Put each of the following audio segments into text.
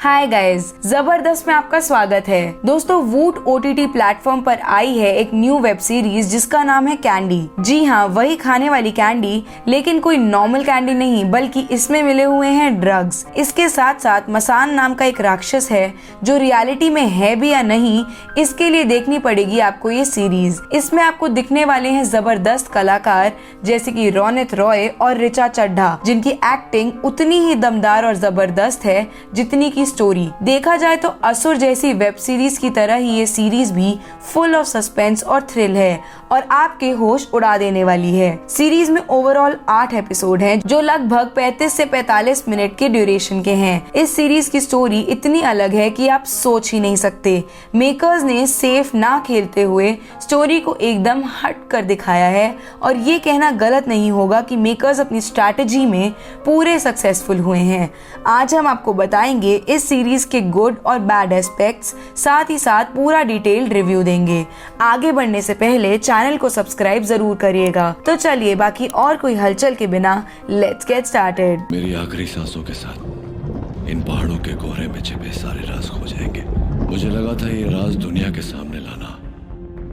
Hi guys, जबरदस्त में आपका स्वागत है। दोस्तों, वूट OTT प्लेटफॉर्म पर आई है एक न्यू वेब सीरीज जिसका नाम है कैंडी। जी हाँ, वही खाने वाली कैंडी, लेकिन कोई नॉर्मल कैंडी नहीं, बल्कि इसमें मिले हुए हैं ड्रग्स। इसके साथ साथ मसान नाम का एक राक्षस है जो रियलिटी में है भी या नहीं, इसके लिए देखनी पड़ेगी आपको ये सीरीज। इसमें आपको दिखने वाले हैं जबरदस्त कलाकार जैसे कि रोनित रॉय और ऋचा चड्ढा, जिनकी एक्टिंग उतनी ही दमदार और जबरदस्त है जितनी की स्टोरी। देखा जाए तो असुर जैसी वेब सीरीज की तरह ही ये सीरीज भी फुल ऑफ सस्पेंस और थ्रिल है और आपके होश उड़ा देने वाली है। सीरीज में ओवरऑल 8 एपिसोड हैं जो लगभग 35 से 45 मिनट के ड्यूरेशन के हैं। इस सीरीज की स्टोरी इतनी अलग है कि आप सोच ही नहीं सकते। मेकर्स ने सेफ ना खेलते हुए स्टोरी को एकदम हट कर दिखाया है और ये कहना गलत नहीं होगा कि मेकर्स अपनी स्ट्रैटेजी में पूरे सक्सेसफुल हुए हैं। आज हम आपको बताएंगे इस सीरीज के गुड और बैड एस्पेक्ट्स, साथ ही साथ पूरा डिटेल्ड रिव्यू देंगे। आगे बढ़ने से पहले चैनल को सब्सक्राइब जरूर करिएगा। तो चलिए बाकी और कोई हलचल के बिना लेट्स गेट स्टार्टेड। मेरी आखिरी सांसों के साथ इन पहाड़ों के कोहरे में छिपे सारे राज खो जाएंगे। मुझे लगा था ये राज दुनिया के सामने लाना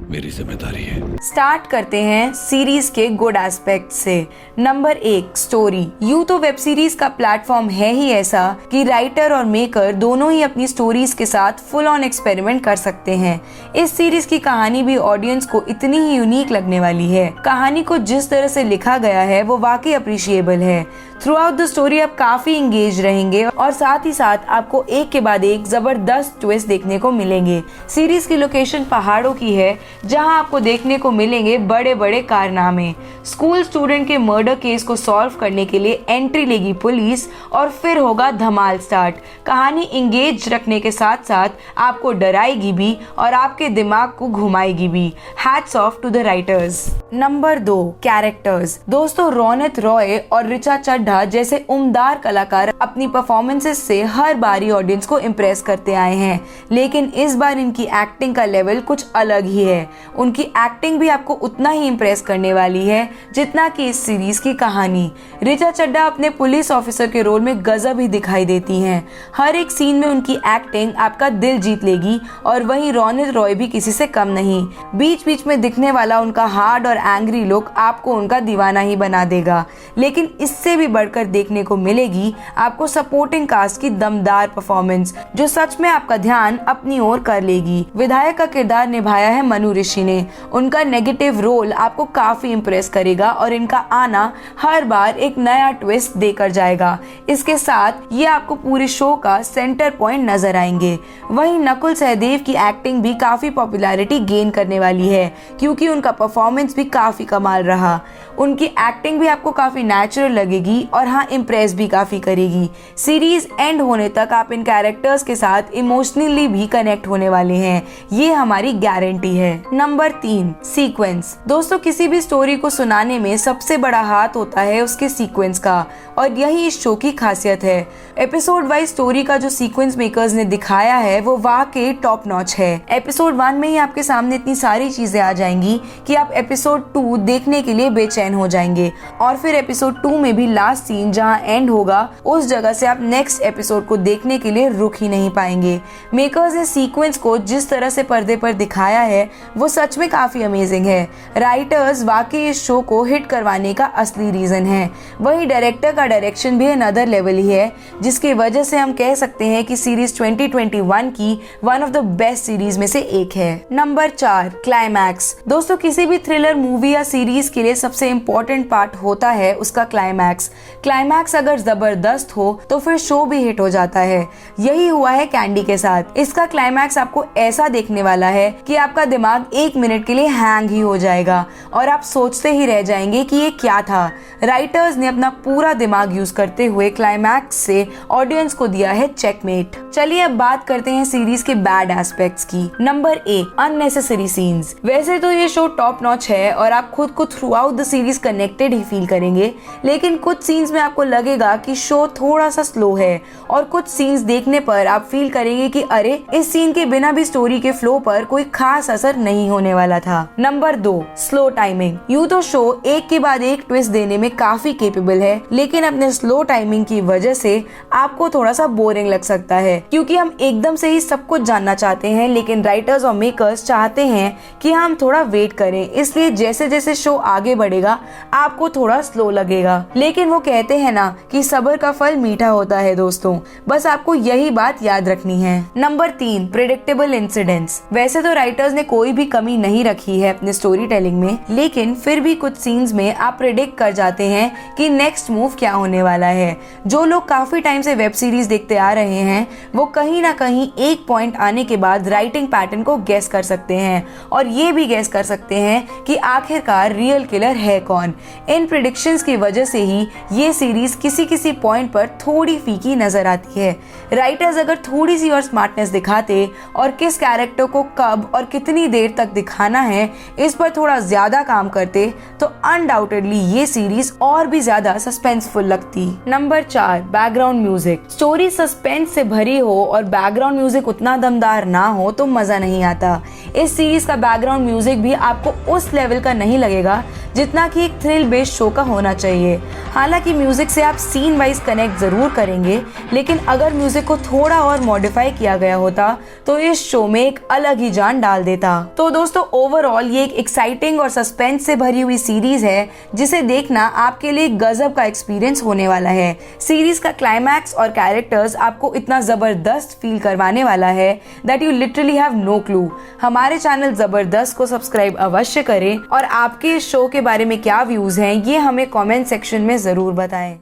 मेरी जिम्मेदारी है। स्टार्ट करते हैं सीरीज के गुड एस्पेक्ट से। Number 1, story. यूं तो वेब सीरीज का प्लेटफॉर्म है ही ऐसा कि राइटर और मेकर दोनों ही अपनी स्टोरीज के साथ फुल ऑन एक्सपेरिमेंट कर सकते हैं। इस सीरीज की कहानी भी ऑडियंस को इतनी ही यूनिक लगने वाली है। कहानी को जिस तरह से लिखा गया है वो वाकई अप्रिशिएबल है। थ्रू आउट द स्टोरी आप काफी इंगेज रहेंगे और साथ ही साथ आपको एक के बाद एक जबरदस्त ट्विस्ट देखने को मिलेंगे। सीरीज की लोकेशन पहाड़ों की है जहां आपको देखने को मिलेंगे बड़े बड़े कारनामे। स्कूल स्टूडेंट के मर्डर केस को सॉल्व करने के लिए एंट्री लेगी पुलिस और फिर होगा धमाल स्टार्ट। कहानी इंगेज रखने के साथ साथ आपको डराएगी भी और आपके दिमाग को घुमाएगी भी। Hats off to the writers. Number 2, characters. दोस्तों, रोनित रॉय और ऋचा चड्ढा जैसे उम्दार कलाकार अपनी परफॉर्मेंसेस से हर बारी ऑडियंस को इम्प्रेस करते आए हैं, लेकिन इस बार इनकी एक्टिंग का लेवल कुछ अलग ही है। उनकी एक्टिंग भी आपको उतना ही इम्प्रेस करने वाली है जितना कि इस सीरीज की कहानी। ऋचा चड्ढा अपने पुलिस ऑफिसर के रोल में गजब ही दिखाई देती हैं। हर एक सीन में उनकी एक्टिंग आपका दिल जीत लेगी और वहीं रोनित रॉय भी किसी से कम नहीं। बीच बीच में दिखने वाला उनका हार्ड और एंग्री लुक आपको उनका दीवाना ही बना देगा, लेकिन इससे भी बढ़कर देखने को मिलेगी आपको सपोर्टिंग कास्ट की दमदार परफॉर्मेंस जो सच में आपका ध्यान अपनी ओर कर लेगी। विधायक का किरदार निभाया है मनु ऋषि ने। उनका नेगेटिव रोल आपको काफी इम्प्रेस करेगा और इनका आना हर बार एक नया ट्विस्ट देकर जाएगा। इसके साथ ये आपको पूरे शो का सेंटर पॉइंट नजर आएंगे। वहीं नकुल सहदेव की एक्टिंग भी काफी पॉपुलैरिटी गेन करने वाली है क्योंकि उनका परफॉर्मेंस भी काफी कमाल रहा। उनकी एक्टिंग भी आपको काफी नेचुरल लगेगी और हाँ, इम्प्रेस भी काफी करेगी। सीरीज एंड होने तक आप इन कैरेक्टर्स के साथ इमोशनली भी कनेक्ट होने वाले हैं, ये हमारी गारंटी है। Number 3, sequence. दोस्तों, किसी भी स्टोरी को सुनाने में सबसे बड़ा हाथ होता है उसके सीक्वेंस का और यही इस शो की खासियत है। एपिसोड वाइज स्टोरी का जो सीक्वेंस मेकर्स ने दिखाया है वो वाकई टॉप नॉच है। एपिसोड 1 में ही आपके सामने इतनी सारी चीजें आ जाएंगी कि आप एपिसोड 2 देखने के लिए बेचैन हो जाएंगे और फिर एपिसोड 2 में भी लास्ट सीन जहां एंड होगा उस जगह से आप नेक्स्ट एपिसोड को देखने के लिए रुक ही नहीं पाएंगे। मेकर्स ने सीक्वेंस को जिस तरह से पर्दे पर दिखाया है वो सच में काफी अमेजिंग है। राइटर्स वाकई इस शो को हिट करवाने का असली रीजन है। वही डायरेक्टर का डायरेक्शन भी अनदर लेवल ही है, जिसकी वजह से हम कह सकते हैं कि सीरीज 2021 की one of the best series में से एक है। Number 4, climax. दोस्तों, किसी भी थ्रिलर मूवी या सीरीज के लिए सबसे इम्पोर्टेंट पार्ट होता है उसका क्लाइमैक्स। क्लाइमैक्स अगर जबरदस्त हो तो फिर शो भी हिट हो जाता है। यही हुआ है कैंडी के साथ। इसका क्लाइमैक्स आपको ऐसा देखने वाला है कि आपका दिमाग 1 मिनट के लिए हैंग ही हो जाएगा और आप सोचते ही रह जाएंगे कि ये क्या था। राइटर्स ने अपना पूरा दिमाग यूज करते हुए क्लाइमैक्स से ऑडियंस को दिया है चेकमेट। चलिए अब बात करते हैं सीरीज के बैड एस्पेक्ट्स की। Number 1, unnecessary scenes. वैसे तो ये शो टॉप नॉच है और आप खुद को through out the series connected he feel करेंगे, लेकिन कुछ सीन्स में आपको लगेगा कि शो थोड़ा सा स्लो है और कुछ सीन्स देखने पर आप फील करेंगे कि अरे इस सीन के बिना भी स्टोरी के फ्लो पर कोई खास असर नहीं होने वाला था। Number 2, slow timing. यूं तो शो एक के बाद एक ट्विस्ट देने में काफी केपेबल है, लेकिन अपने स्लो टाइमिंग की वजह से आपको थोड़ा सा बोरिंग लग सकता है, क्योंकि हम एकदम से ही सब कुछ जानना चाहते हैं, लेकिन राइटर्स और मेकर्स चाहते हैं कि हम थोड़ा वेट करें। इसलिए जैसे जैसे शो आगे बढ़ेगा आपको थोड़ा स्लो लगेगा, लेकिन वो कहते हैं ना कि सब्र का फल मीठा होता है दोस्तों, बस आपको यही बात याद रखनी है। Number 3, predictable incidents. वैसे तो राइटर्स ने कोई भी कमी नहीं रखी है अपने स्टोरी टेलिंग में, लेकिन फिर भी कुछ सीन्स में आप प्रेडिक्ट कर जाते हैं कि नेक्स्ट मूव क्या होने वाला है। जो लोग काफी टाइम से वेब सीरीज देखते आ रहे हैं वो कहीं ना कहीं एक पॉइंट आने के बाद राइटिंग पैटर्न को गेस कर सकते हैं और ये भी गेस कर सकते हैं कि आखिरकार रियल किलर है कौन। इन प्रेडिक्शंस की वजह से ही ये सीरीज किसी किसी पॉइंट पर थोड़ी फीकी नजर आती है। राइटर्स अगर थोड़ी सी और स्मार्टनेस दिखाते और किस कैरेक्टर को कब और कितनी देर तक दिखाना है इस पर थोड़ा ज्यादा काम करते तो अनडाउटेडली ये सीरीज और भी ज्यादा सस्पेंसफुल लगती। Number 4, background music. Story suspense से भरी हो और बैकग्राउंड म्यूजिक उतना दमदार ना हो तो मजा नहीं आता। इस सीरीज का बैकग्राउंड म्यूजिक भी आपको उस लेवल का नहीं लगेगा जितना कि एक थ्रिल बेस्ड शो का होना चाहिए। हालांकि म्यूजिक से आप सीन वाइज कनेक्ट जरूर करेंगे, लेकिन अगर म्यूजिक को थोड़ा और मॉडिफाई किया गया होता तो इस शो में एक अलग ही जान डाल देता। तो दोस्तों ओवरऑल ये एक एक्साइटिंग और सस्पेंस से भरी हुई सीरीज है जिसे देखना आपके लिए गजब का एक्सपीरियंस होने वाला है। सीरीज का क्लाइमैक्स और कैरेक्टर्स आपको इतना जबरदस्त फील करवाने वाला है that you literally have no clue. हमारे चैनल जबरदस्त को सब्सक्राइब अवश्य करें और आपके इस शो के बारे में क्या व्यूज हैं ये हमें कमेंट सेक्शन में जरूर बताएं।